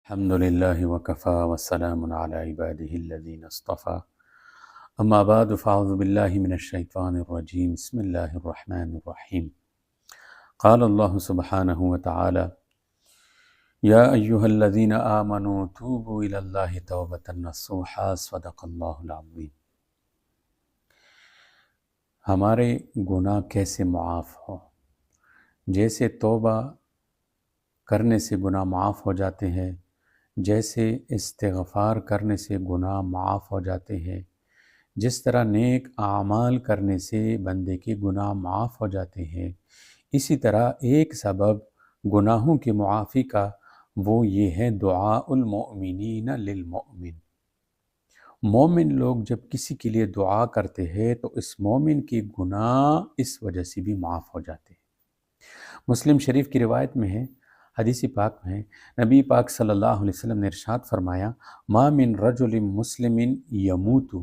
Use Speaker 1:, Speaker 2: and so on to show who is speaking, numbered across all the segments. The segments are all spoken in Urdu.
Speaker 1: الحمد لله وكفى والسلام على عباده الذين اصطفى أما بعد فأعوذ بالله من الشيطان الرجيم بسم الله الرحمن الرحيم قال الله سبحانه وتعالى يا أيها الذين آمنوا توبوا إلى الله توبة نصوحا صدق الله العظيم۔ ہمارے گناہ کیسے معاف ہو؟ جیسے توبہ کرنے سے گناہ معاف ہو جاتے ہیں، جیسے استغفار کرنے سے گناہ معاف ہو جاتے ہیں، جس طرح نیک اعمال کرنے سے بندے کے گناہ معاف ہو جاتے ہیں، اسی طرح ایک سبب گناہوں کی معافی کا وہ یہ ہے دعاء المؤمنین للمؤمن۔ مومن لوگ جب کسی کے لیے دعا کرتے ہیں تو اس مومن کے گناہ اس وجہ سے بھی معاف ہو جاتے ہیں۔ مسلم شریف کی روایت میں ہے، حدیث پاک میں ہے، نبی پاک صلی اللہ علیہ وسلم نے ارشاد فرمایا ما من رجل مسلم یموت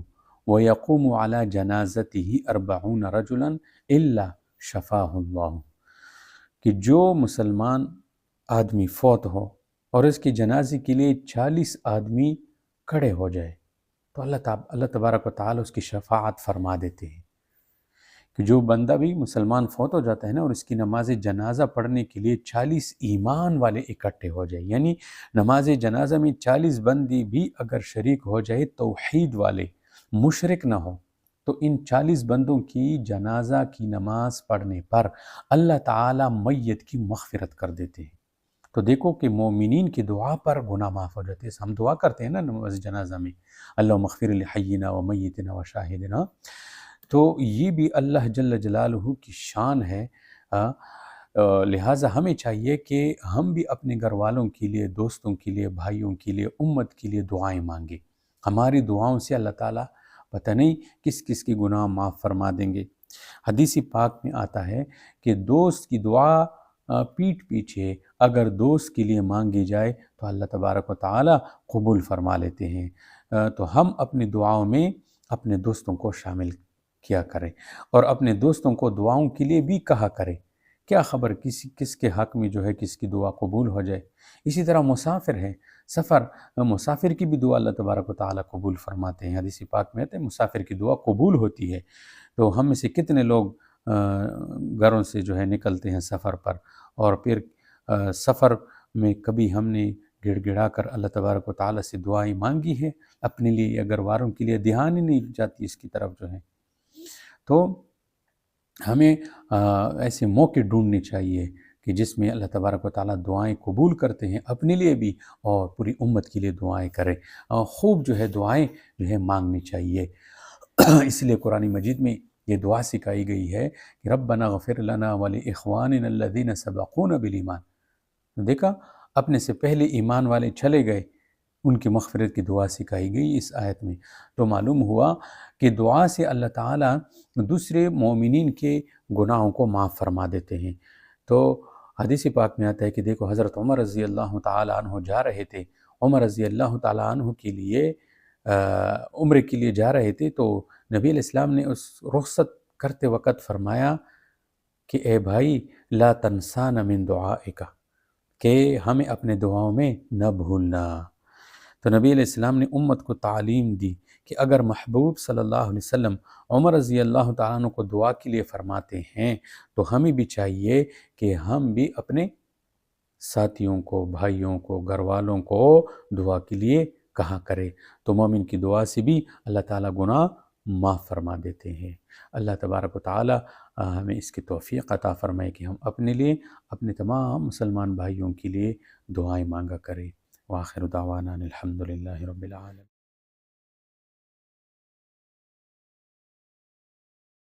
Speaker 1: ویقوم علی جنازته 40 رجلا الا شفاہ اللہ، کہ جو مسلمان آدمی فوت ہو اور اس کے جنازے کے لیے 40 آدمی کھڑے ہو جائے تو اللہ تبارک و تعالیٰ اس کی شفاعت فرما دیتے ہیں۔ کہ جو بندہ بھی مسلمان فوت ہو جاتا ہے نا اور اس کی نماز جنازہ پڑھنے کے لیے 40 ایمان والے اکٹھے ہو جائے، یعنی نماز جنازہ میں 40 بندی بھی اگر شریک ہو جائے، توحید والے، مشرک نہ ہو، تو ان 40 بندوں کی جنازہ کی نماز پڑھنے پر اللہ تعالیٰ میت کی مغفرت کر دیتے ہیں۔ تو دیکھو کہ مومنین کی دعا پر گناہ معاف ہو جاتے ہیں۔ ہم دعا کرتے ہیں نا نماز جنازہ میں، اللہم اغفر لحینا و میتنا و شاہدنا، تو یہ بھی اللہ جل جلالہ کی شان ہے۔ لہٰذا ہمیں چاہیے کہ ہم بھی اپنے گھر والوں کے لیے، دوستوں کے لیے، بھائیوں کے لیے، امت کے لیے دعائیں مانگیں۔ ہماری دعاؤں سے اللہ تعالیٰ پتہ نہیں کس کس کی گناہ معاف فرما دیں گے۔ حدیث پاک میں آتا ہے کہ دوست کی دعا پیٹھ پیچھے اگر دوست کے لیے مانگی جائے تو اللہ تبارک و تعالیٰ قبول فرما لیتے ہیں۔ تو ہم اپنی دعاؤں میں اپنے دوستوں کو شامل کیا کریں اور اپنے دوستوں کو دعاؤں کے لیے بھی کہا کریں، کیا خبر کس کے حق میں جو ہے کس کی دعا قبول ہو جائے۔ اسی طرح مسافر ہے، مسافر کی بھی دعا اللہ تبارک و تعالیٰ قبول فرماتے ہیں۔ حدیث پاک میں آتا ہے مسافر کی دعا قبول ہوتی ہے۔ تو ہم میں سے کتنے لوگ گھروں سے جو ہے نکلتے ہیں سفر پر، اور پھر سفر میں کبھی ہم نے گڑ گڑا کر اللہ تبارک و تعالیٰ سے دعائیں مانگی ہیں اپنے لیے یا گھر والوں کے لیے، دھیان ہی نہیں جاتی اس کی طرف جو ہے۔ تو ہمیں ایسے موقع ڈھونڈنے چاہیے کہ جس میں اللہ تبارک و تعالیٰ دعائیں قبول کرتے ہیں اپنے لیے بھی اور پوری امت کے لیے دعائیں کریں، خوب جو ہے دعائیں جو ہے مانگنی چاہیے۔ اس لیے قرآن مجید میں یہ دعا سکھائی گئی ہے کہ ربنا اغفر لنا ولاخواننا الذین سبقونا بالایمان۔ دیکھا اپنے سے پہلے ایمان والے چلے گئے، ان کی مغفرت کی دعا سکھائی گئی اس آیت میں۔ تو معلوم ہوا کہ دعا سے اللہ تعالیٰ دوسرے مومنین کے گناہوں کو معاف فرما دیتے ہیں۔ تو حدیث پاک میں آتا ہے کہ دیکھو حضرت عمر رضی اللہ تعالیٰ عنہ جا رہے تھے، عمر رضی اللہ تعالیٰ عنہ کے لیے عمرے کے لیے جا رہے تھے، تو نبی علیہ السلام نے اس رخصت کرتے وقت فرمایا کہ اے بھائی لا تنسانا من دعائک، کہ ہمیں اپنے دعاؤں میں نہ بھولنا۔ تو نبی علیہ السلام نے امت کو تعلیم دی کہ اگر محبوب صلی اللہ علیہ وسلم عمر رضی اللہ تعالیٰ عنہ کو دعا کے لیے فرماتے ہیں تو ہمیں بھی چاہیے کہ ہم بھی اپنے ساتھیوں کو، بھائیوں کو، گھر والوں کو دعا کے لیے کہا کرے۔ تو مومن کی دعا سے بھی اللہ تعالیٰ گناہ معاف فرما دیتے ہیں۔ اللہ تبارک و تعالیٰ ہمیں اس کی توفیق عطا فرمائے کہ ہم اپنے لیے، اپنے تمام مسلمان بھائیوں کے لیے دعائیں مانگا کریں۔ وآخر دعوانا الحمد للہ رب العالمین۔